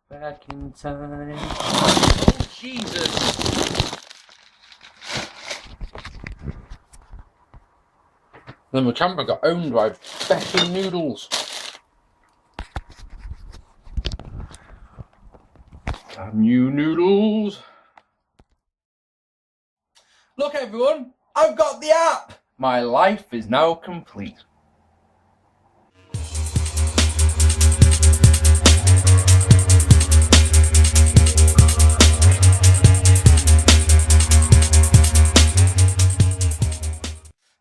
Back in time. Oh, Jesus. Then the camera got owned by Becky Noodles. New noodles. Look, everyone, I've got the app. My life is now complete.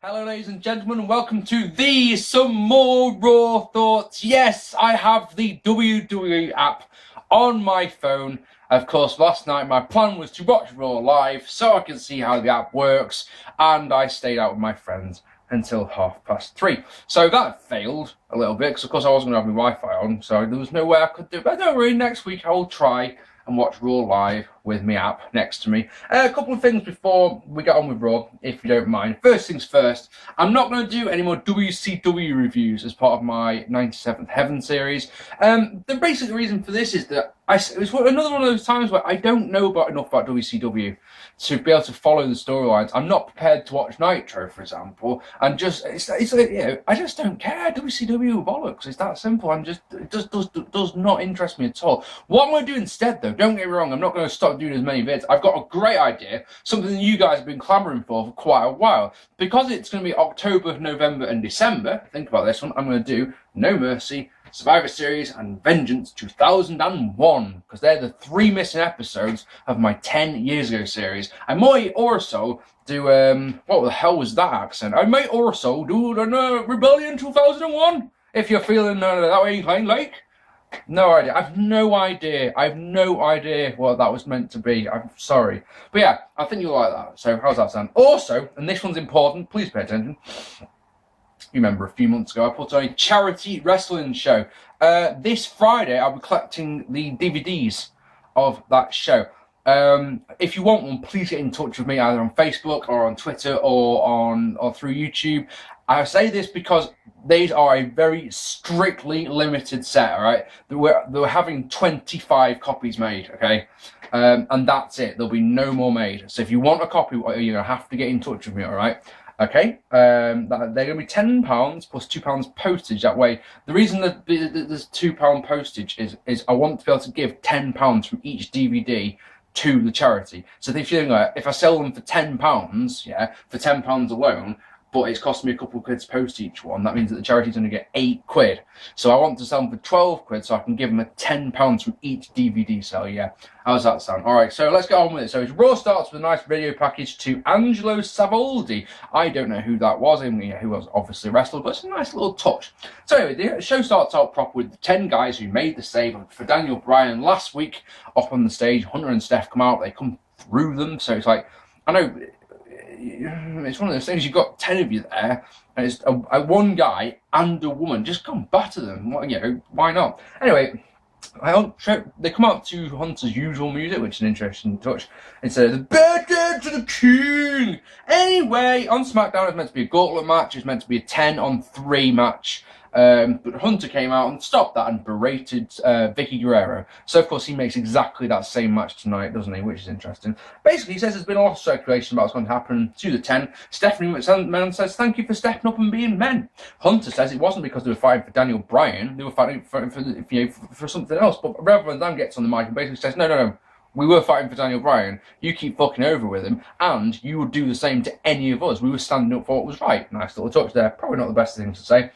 Hello ladies and gentlemen, welcome to the Some More Raw Thoughts. Yes, I have the WWE app on my phone. Of course, last night my plan was to watch Raw live so I can see how the app works, and I stayed out with my friends until 3:30. So that failed a little bit, because of course I wasn't going to have my Wi-Fi on, so there was no way I could do it. But don't worry, next week I will try and watch Raw live with my app next to me. A couple of things before we get on with Raw, if you don't mind. First things first, I'm not going to do any more WCW reviews as part of my 97th Heaven series. The basic reason for this is that it's another one of those times where I don't know enough about WCW to be able to follow the storylines. I'm not prepared to watch Nitro, for example, and it's like, you know, I just don't care. WCW bollocks. It's that simple. It just does not interest me at all. What I'm going to do instead, though, don't get me wrong, I'm not going to stop doing as many vids. I've got a great idea, something that you guys have been clamouring for quite a while. Because it's going to be October, November, and December. Think about this one. I'm going to do No Mercy, Survivor Series, and Vengeance 2001, because they're the 3 missing episodes of my 10 years ago series. I might also do, what the hell was that accent? I might also do the Rebellion 2001, if you're feeling that way inclined, like. No idea. I have no idea what that was meant to be. I'm sorry. But yeah, I think you'll like that. So how's that sound? Also, and this one's important, please pay attention. You remember a few months ago I put on a charity wrestling show. This Friday I'll be collecting the DVDs of that show. If you want one, please get in touch with me either on Facebook or on Twitter or through YouTube. I say this because these are a very strictly limited set, all right? They were having 25 copies made, okay? And that's it. There'll be no more made. So if you want a copy, you're going to have to get in touch with me, all right? Okay, they're going to be £10 plus £2 postage. That way, the reason that there's £2 postage is I want to be able to give £10 from each DVD to the charity. So if you think like, if I sell them for £10, yeah, for £10 alone, but it's cost me a couple of quid to post each one, that means that the charity's going to get £8. So I want to sell them for 12 quid so I can give them a £10 from each DVD sale, yeah. How's that sound? Alright, so let's get on with it. So Raw starts with a nice video package to Angelo Savoldi. I don't know who that was, I mean, who was obviously a wrestler, but it's a nice little touch. So anyway, the show starts out proper with the 10 guys who made the save for Daniel Bryan last week up on the stage. Hunter and Steph come out, they come through them, so it's like, I know, it's one of those things, you've got 10 of you there, and it's one guy and a woman. Just come batter them, you know, why not? Anyway, they come out to Hunter's usual music, which is an interesting touch. It's the birthday to the king. Anyway, on SmackDown, it's meant to be a gauntlet match. It's meant to be a 10-on-3 match. But Hunter came out and stopped that and berated Vicky Guerrero. So, of course, he makes exactly that same match tonight, doesn't he? Which is interesting. Basically, he says there's been a lot of speculation about what's going to happen to the 10. Stephanie McMahon says, thank you for stepping up and being men. Hunter says it wasn't because they were fighting for Daniel Bryan. They were fighting for something else. But Rev Van Dam gets on the mic and basically says, no. We were fighting for Daniel Bryan. You keep fucking over with him, and you would do the same to any of us. We were standing up for what was right. Nice little touch there. Probably not the best thing to say.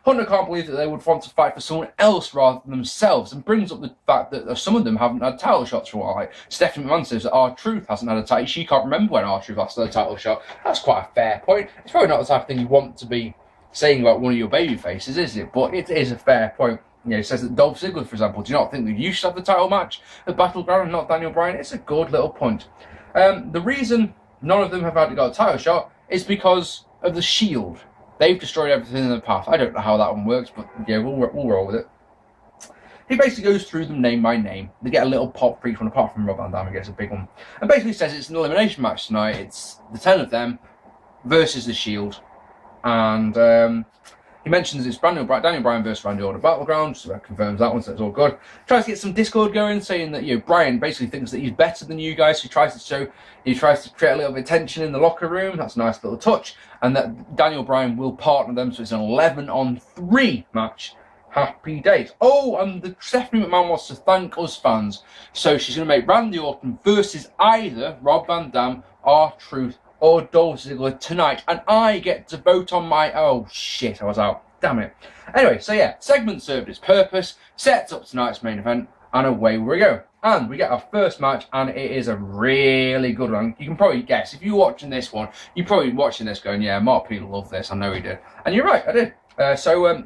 Hunter can't believe that they would want to fight for someone else rather than themselves, and brings up the fact that some of them haven't had title shots for a while. Like Stephanie McMahon says that R-Truth hasn't had a title. She can't remember when R-Truth last had a title shot. That's quite a fair point. It's probably not the type of thing you want to be saying about one of your baby faces, is it? But it is a fair point. You know, he says that Dolph Ziggler, for example, do you not think that you should have the title match at Battleground and not Daniel Bryan? It's a good little point. The reason none of them have had to got a title shot is because of the Shield. They've destroyed everything in the path. I don't know how that one works, but yeah, we'll roll with it. He basically goes through them name by name. They get a little pop for each one, apart from Rob Van Dam, he gets a big one. And basically says it's an elimination match tonight. It's the 10 of them versus the Shield. And He mentions it's Daniel Bryan versus Randy Orton Battleground, so that confirms that one, so it's all good. Tries to get some Discord going, saying that, you know, Bryan basically thinks that he's better than you guys. He tries to create a little bit of tension in the locker room. That's a nice little touch. And that Daniel Bryan will partner them, so it's an 11-on-3 match. Happy days. Oh, and Stephanie McMahon wants to thank us fans. So she's going to make Randy Orton versus either Rob Van Dam, R-Truth, or Dolph Ziggler tonight. And I get to vote on my... Oh, shit, I was out. Damn it. Anyway, so yeah, segment served its purpose, sets up tonight's main event, and away we go. And we get our first match, and it is a really good one. You can probably guess, if you're watching this one, you're probably watching this going, yeah, Mark Peter loved this, I know he did. And you're right, I did.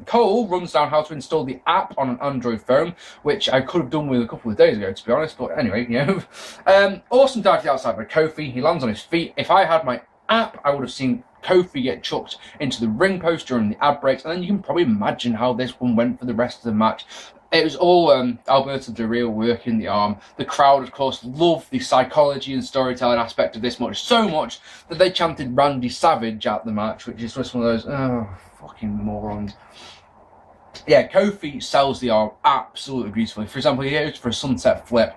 Cole runs down how to install the app on an Android phone, which I could have done with a couple of days ago, to be honest. But anyway, you know. Awesome dive to the outside by Kofi. He lands on his feet. If I had my app, I would have seen Kofi get chucked into the ring post during the ad breaks. And then you can probably imagine how this one went for the rest of the match. It was all Alberto Del Rio working the arm. The crowd, of course, loved the psychology and storytelling aspect of this match so much that they chanted Randy Savage at the match, which is just one of those, oh, fucking morons. Yeah, Kofi sells the arm absolutely beautifully. For example, he goes for a sunset flip.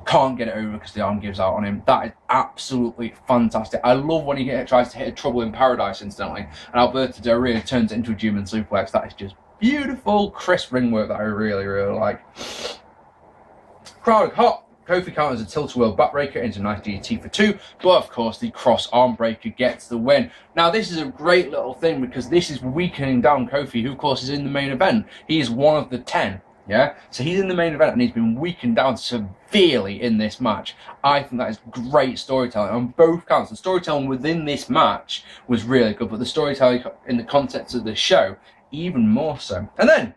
Can't get it over because the arm gives out on him. That is absolutely fantastic. I love when he tries to hit a Trouble in Paradise incidentally, and Alberto Del Rio turns it into a German suplex. That is just beautiful, crisp ring work that I really, really like. Crowd hot. Kofi counters a tilt-a-whirl backbreaker into a nice DDT for 2, but of course the cross arm breaker gets the win. Now this is a great little thing because this is weakening down Kofi, who of course is in the main event. He is one of the 10, yeah? So he's in the main event and he's been weakened down severely in this match. I think that is great storytelling on both counts. The storytelling within this match was really good, but the storytelling in the context of the show, even more so. And then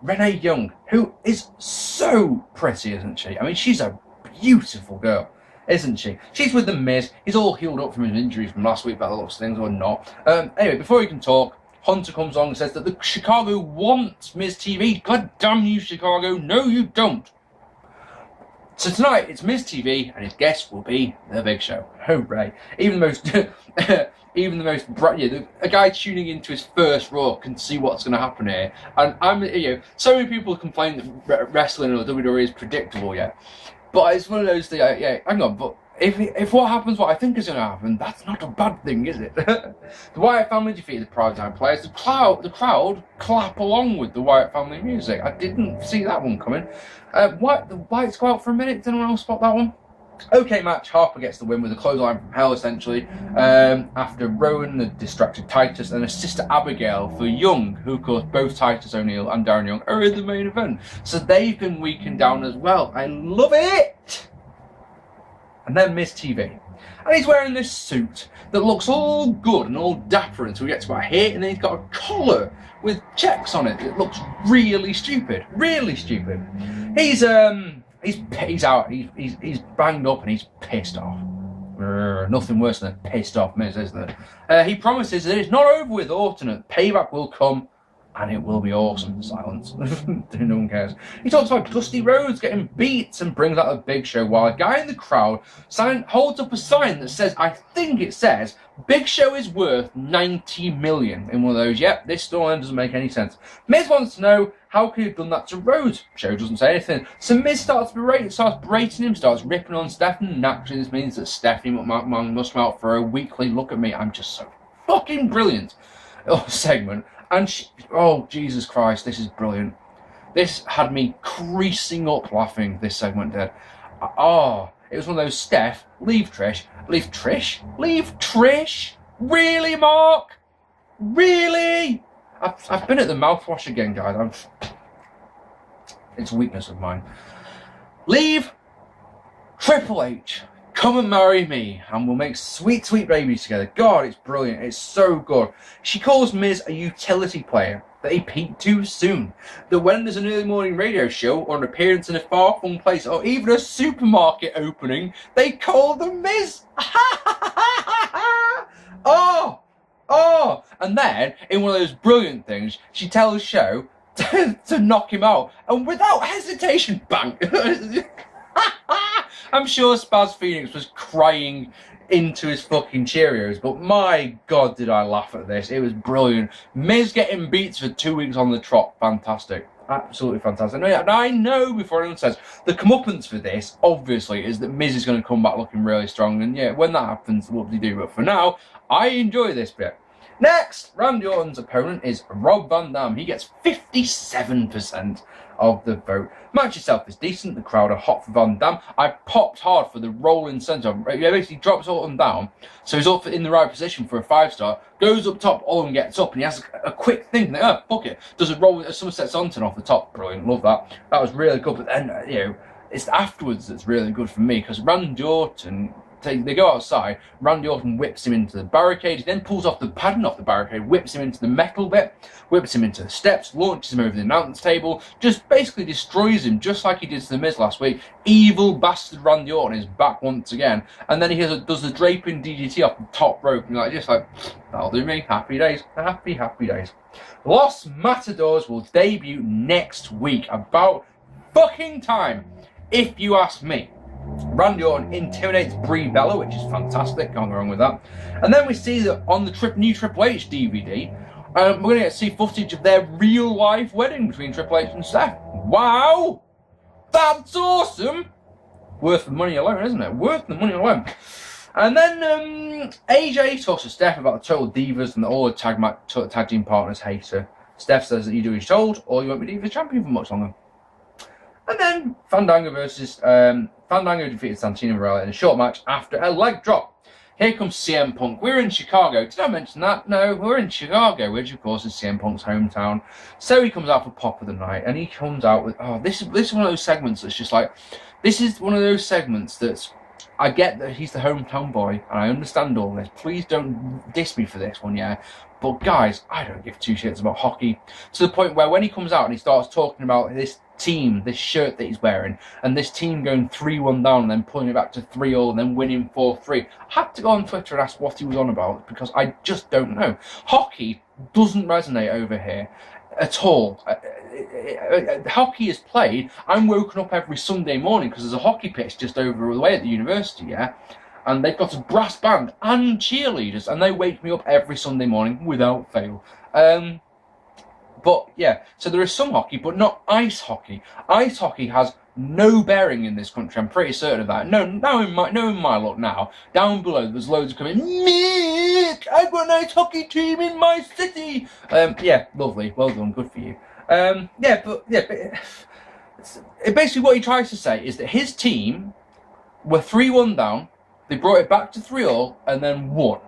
Renee Young, who is so pretty, isn't she? I mean, she's a beautiful girl, isn't she? She's with the Miz. He's all healed up from his injuries from last week by the looks of things, or not. Anyway, before he can talk, Hunter comes on and says that the Chicago wants Miz TV. God damn you, Chicago. No, you don't. So tonight, it's Miz TV, and his guest will be The Big Show. Hooray. Even the most... a guy tuning into his first Raw can see what's going to happen here. And so many people complain that wrestling or WWE is predictable yet. But it's one of those things, hang on, but if what happens, what I think is going to happen, that's not a bad thing, is it? The Wyatt family defeated the Primetime Players. The crowd clap along with the Wyatt family music. I didn't see that one coming. The Wyatts go out for a minute. Did anyone else spot that one? Okay match, Harper gets the win with a clothesline from hell, essentially, after Rowan had distracted Titus and his sister Abigail for Young, who of course both Titus O'Neil and Darren Young are in the main event. So they've been weakened down as well. I love it! And then Miz TV. And he's wearing this suit that looks all good and all dapper until we get to our here, and then he's got a collar with checks on it. It looks really stupid. Really stupid. He's out. He's banged up and he's pissed off. Nothing worse than a pissed off Miz, isn't it? He promises that it's not over with Orton, and payback will come, and it will be awesome. Silence. No one cares. He talks about Dusty Rhodes getting beat and brings out a Big Show, while a guy in the crowd holds up a sign that says, I think it says, Big Show is worth 90 million. In one of those, yep, this storyline doesn't make any sense. Miz wants to know, how could he have done that to Rhodes? Show doesn't say anything. So Miz starts berating him, starts ripping on Stephanie. Naturally, this means that Stephanie McMahon must come out for a weekly look at me. I'm just so fucking brilliant. Segment. And oh, Jesus Christ, this is brilliant. This had me creasing up laughing, this segment did. It was one of those, Steph, leave Trish. Leave Trish? Leave Trish? Really, Mark? Really? I've been at the mouthwash again, guys. It's a weakness of mine. Leave Triple H. Come and marry me, and we'll make sweet, sweet babies together. God, it's brilliant. It's so good. She calls Miz a utility player that he peaked too soon. That when there's an early morning radio show or an appearance in a far-flung place or even a supermarket opening, they call them Miz. And then, in one of those brilliant things, she tells Show to knock him out. And without hesitation, bang. I'm sure Spaz Phoenix was crying into his fucking Cheerios, but my God, did I laugh at this. It was brilliant. Miz getting beats for 2 weeks on the trot. Fantastic. Absolutely fantastic. And I know before anyone says, the comeuppance for this, obviously, is that Miz is going to come back looking really strong. And yeah, when that happens, what do they do? But for now, I enjoy this bit. Next, Randy Orton's opponent is Rob Van Dam. He gets 57% of the vote. Match itself is decent. The crowd are hot for Van Dam. I popped hard for the rolling center. He basically drops Orton down, so he's up in the right position for a 5-star. Goes up top, Orton gets up, and he has a quick think. Oh, fuck it. Does a roll, Somerset Saunton off the top. Brilliant. Love that. That was really good. But then, it's afterwards that's really good for me, because Randy Orton, they go outside, Randy Orton whips him into the barricade, he then pulls off the padding off the barricade, whips him into the metal bit, whips him into the steps, launches him over the announce table, just basically destroys him, just like he did to The Miz last week. Evil bastard Randy Orton is back once again, and then he does the draping DDT off the top rope, and just like, that'll do me, happy days, happy days. Los Matadors will debut next week, about fucking time, if you ask me. Randy Orton intimidates Brie Bella, which is fantastic, can't go wrong with that. And then we see that on the new Triple H DVD, we're going to get to see footage of their real life wedding between Triple H and Steph. Wow! That's awesome! Worth the money alone, isn't it? Worth the money alone. And then AJ talks to Steph about the Total Divas and that all the tag team partners hate her. Steph says that you do as told, or you won't be Divas champion for much longer. And then Fandango defeated Santino Marella in a short match after a leg drop. Here comes CM Punk. We're in Chicago. Did I mention that? No, we're in Chicago, which of course is CM Punk's hometown. So he comes out for Pop of the Night, and he comes out with, this is one of those segments that's just like, this is one of those segments that's, I get that he's the hometown boy, and I understand all this. Please don't diss me for this one, yeah? But guys, I don't give two shits about hockey. To the point where when he comes out and he starts talking about this team, this shirt that he's wearing, and this team going 3-1 down and then pulling it back to 3-0 and then winning 4-3. I had to go on Twitter and ask what he was on about, because I just don't know. Hockey doesn't resonate over here at all. Hockey is played. I'm woken up every Sunday morning because there's a hockey pitch just over the way at the university, yeah? And they've got a brass band and cheerleaders, and they wake me up every Sunday morning without fail. But yeah, so there is some hockey, but not ice hockey. Ice hockey has no bearing in this country. I'm pretty certain of that. No, knowing my luck now, down below there's loads of coming. Mick, I've got an ice hockey team in my city. Yeah, lovely, well done, good for you. Basically what he tries to say is that his team were 3-1 down. They brought it back to 3-0 and then won.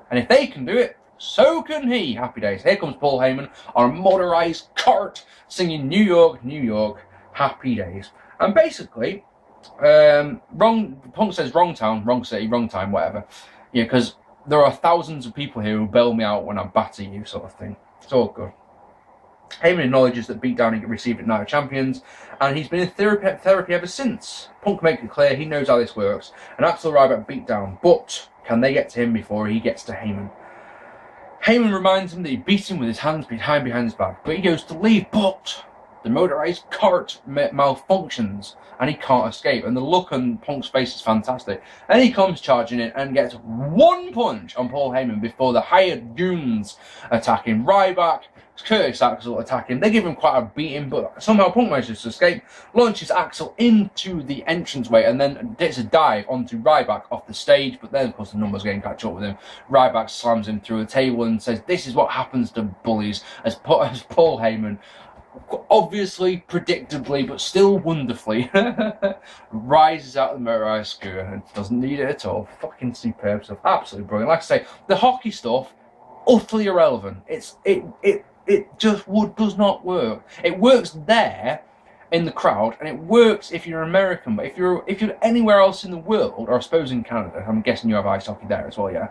And if they can do it, so can he. Happy days. Here comes Paul Heyman on a motorized cart singing New York, New York, happy days. And basically, Punk says wrong town, wrong city, wrong time, whatever. Yeah, because there are thousands of people here who bail me out when I batter you, sort of thing. It's all good. Heyman acknowledges that beatdown he received at Night of Champions, and he's been in therapy ever since. Punk makes it clear he knows how this works, and Axel Ryback beat down, but can they get to him before he gets to Heyman? Heyman reminds him that he beat him with his hands behind his back, but he goes to leave, but the motorized cart malfunctions and he can't escape, and the look on Punk's face is fantastic. And he comes charging in and gets one punch on Paul Heyman before the hired goons attack him. Ryback, Curtis Axel attack him. They give him quite a beating, but somehow Punk manages to escape, launches Axel into the entranceway, and then gets a dive onto Ryback off the stage. But then, of course, the numbers getting catch up with him. Ryback slams him through a table and says, "This is what happens to bullies," as Paul Heyman, obviously, predictably, but still wonderfully, rises out of the motorized scooter and doesn't need it at all. Fucking superb stuff. Absolutely brilliant. Like I say, the hockey stuff, utterly irrelevant. It just does not work. It works there in the crowd, and it works if you're American. But if you're anywhere else in the world, or I suppose in Canada, I'm guessing you have ice hockey there as well, yeah.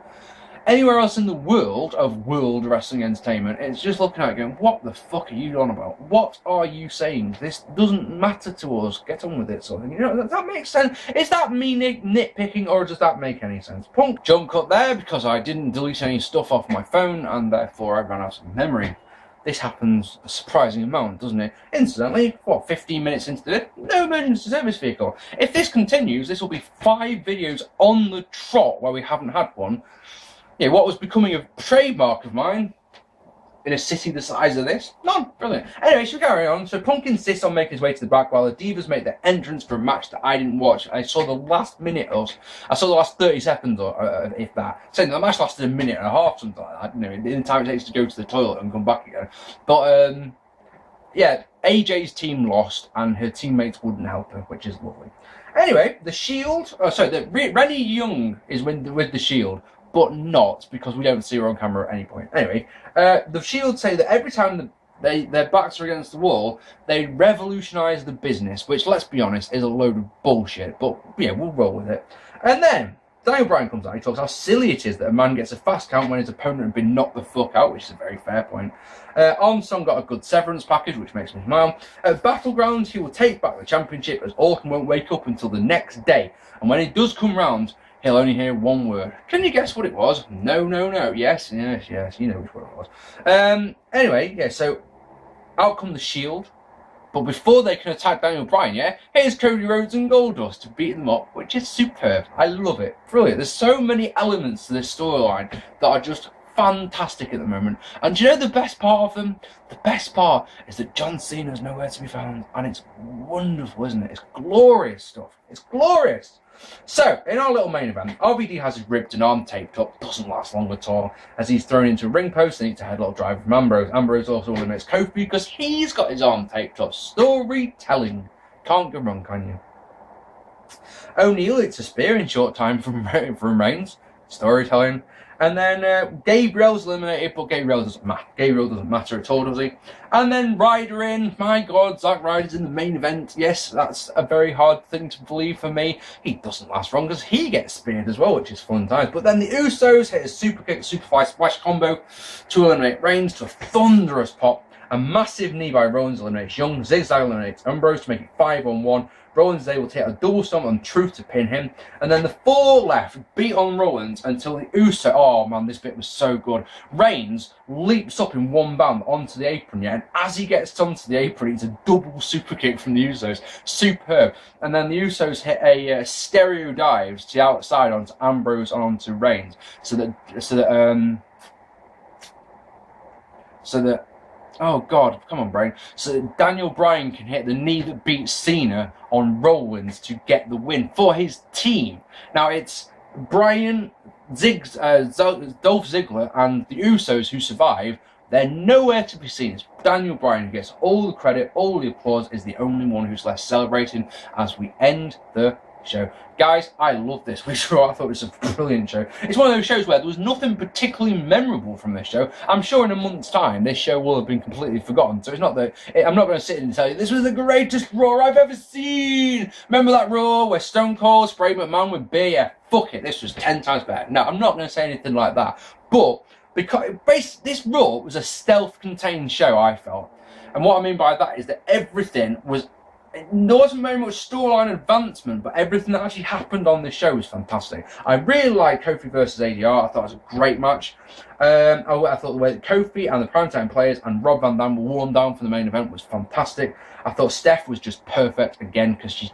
Anywhere else in the world of world wrestling entertainment, it's just looking at it going, what the fuck are you on about? What are you saying? This doesn't matter to us. Get on with it, sort of thing. You know, does that make sense? Is that me nitpicking, or does that make any sense? Punk jump cut there because I didn't delete any stuff off my phone, and therefore I ran out of memory. this happens a surprising amount, doesn't it? Incidentally, what, 15 minutes into it, no emergency service vehicle. If this continues, this will be 5 videos on the trot where we haven't had one. Yeah, what was becoming a trademark of mine in a city the size of this? None. Brilliant. Anyway, should we carry on? So Punk insists on making his way to the back while the Divas make their entrance for a match that I didn't watch. I saw the last minute of, I saw the last 30 seconds or if that. So the match lasted a minute and a half, something like that. You know, the time it takes to go to the toilet and come back again. But yeah, AJ's team lost and her teammates wouldn't help her, which is lovely. Anyway, the Shield, Rennie Young is with the Shield, but not because we don't see her on camera at any point. Anyway, the Shield say that every time their backs are against the wall, they revolutionise the business, which, let's be honest, is a load of bullshit. But yeah, we'll roll with it. And then Daniel Bryan comes out. He talks how silly it is that a man gets a fast count when his opponent had been knocked the fuck out, which is a very fair point. Armstrong got a good severance package, which makes me smile. At Battleground, he will take back the championship as Orton won't wake up until the next day. And when he does come round, he'll only hear one word. Can you guess what it was? No, no, no. Yes, yes, yes. You know which word it was. Anyway, yeah, so out come the Shield. But before they can attack Daniel Bryan, yeah, here's Cody Rhodes and Goldust to beat them up, which is superb. I love it. Brilliant. There's so many elements to this storyline that are just fantastic at the moment. And do you know the best part of them? The best part is that John Cena's nowhere to be found. And it's wonderful, isn't it? It's glorious stuff. It's glorious. So, in our little main event, RVD has his ribbed and arm taped up, doesn't last long at all, as he's thrown into a ring post and needs a headlock drive from Ambrose. Ambrose also eliminates Kofi because he's got his arm taped up. Storytelling. Can't go wrong, can you? O'Neal hits a spear in short time from Reigns. Storytelling. And then Gabriel's eliminated, but Gabriel doesn't matter. Gabriel doesn't matter at all, does he? And then Ryder in. My God, Zack Ryder's in the main event. Yes, that's a very hard thing to believe for me. He doesn't last long because he gets speared as well, which is fun times. But then the Usos hit a super kick, superfly splash combo to eliminate Reigns to a thunderous pop. A massive knee by Rollins eliminates Young. Zigzag eliminates Ambrose to make it 5-on-1. Rollins is able to hit a double stomp on Truth to pin him. And then the 4 left beat on Rollins until the Uso... Oh, man, this bit was so good. Reigns leaps up in one bound onto the apron, yeah? And as he gets onto the apron, it's a double super kick from the Usos. Superb. And then the Usos hit a stereo dive to the outside onto Ambrose and onto Reigns. So that oh God, come on, brain. So Daniel Bryan can hit the knee that beats Cena on Rollins to get the win for his team. Now it's Bryan, Dolph Ziggler, and the Usos who survive. They're nowhere to be seen. It's Daniel Bryan who gets all the credit, all the applause, is the only one who's left celebrating as we end the show. Guys, I love this week's Raw. I thought it was a brilliant show. It's one of those shows where there was nothing particularly memorable from this show. I'm sure in a month's time this show will have been completely forgotten. So it's not that I'm not going to sit and tell you this was the greatest Raw I've ever seen. Remember that Raw where Stone Cold sprayed McMahon with beer? Yeah, fuck it. This was 10 times better. No, I'm not going to say anything like that. But because this Raw was a stealth-contained show, I felt. And what I mean by that is that everything was... There wasn't very much storyline advancement, but everything that actually happened on this show was fantastic. I really liked Kofi versus ADR. I thought it was a great match. I thought the way that Kofi and the Primetime Players and Rob Van Dam were worn down for the main event was fantastic. I thought Steph was just perfect again because she's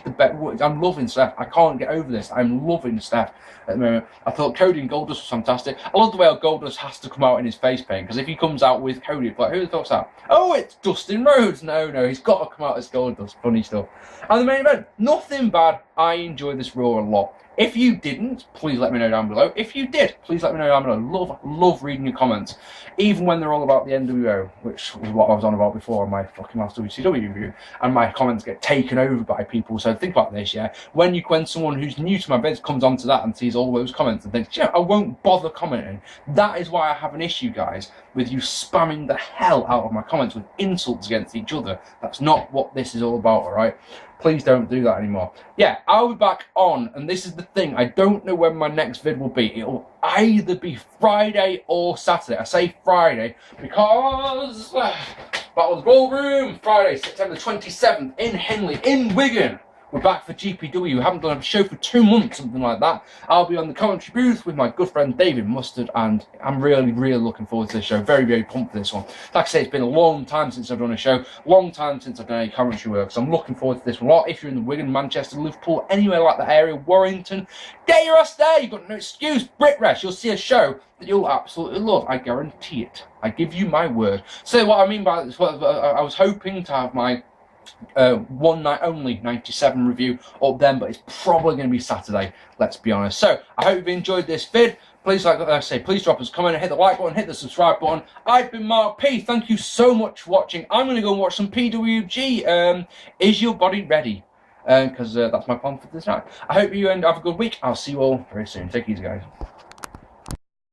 the best. I'm loving Steph. I can't get over this. I'm loving Steph at the moment. I thought Cody and Goldust was fantastic. I love the way Goldust has to come out in his face paint because if he comes out with Cody, it's like, who the fuck's that? Oh, it's Dustin Rhodes. No, he's got to come out as Goldust. Funny stuff. And the main event, nothing bad. I enjoyed this Raw a lot. If you didn't, please let me know down below. If you did, please let me know down below. Love reading your comments, even when they're all about the NWO, which was what I was on about before on my fucking last WCW review, and my comments get taken over by people. So think about this, yeah. When someone who's new to my vids comes onto that and sees all those comments and thinks, yeah, I won't bother commenting. That is why I have an issue, guys, with you spamming the hell out of my comments with insults against each other. That's not what this is all about, all right? Please don't do that anymore. Yeah, I'll be back on, and this is the thing, I don't know when my next vid will be. It'll either be Friday or Saturday. I say Friday because Battle of the Ballroom, Friday, September 27th in Henley, in Wigan, We're back for GPW. We haven't done a show for 2 months, something like that. I'll be on the commentary booth with my good friend David Mustard, and I'm really, really looking forward to this show. Very, very pumped for this one. Like I say, it's been a long time since I've done a show, long time since I've done any commentary work, so I'm looking forward to this one a lot. If you're in the Wigan, Manchester, Liverpool, anywhere like that area, Warrington, get your ass there. You've got no excuse. Brit you'll see a show that you'll absolutely love. I guarantee it. I give you my word. So what I mean by this, I was hoping to have my one night only 97 review up then, but it's probably going to be Saturday, let's be honest. So I hope you've enjoyed this vid. Please, like I say, please drop us a comment, hit the like button, hit the subscribe button. I've been Mark P. Thank you so much for watching. I'm going to go and watch some PWG. Is your body ready? Because that's my plan for this night. I hope you have a good week. I'll see you all very soon. Take it easy, guys.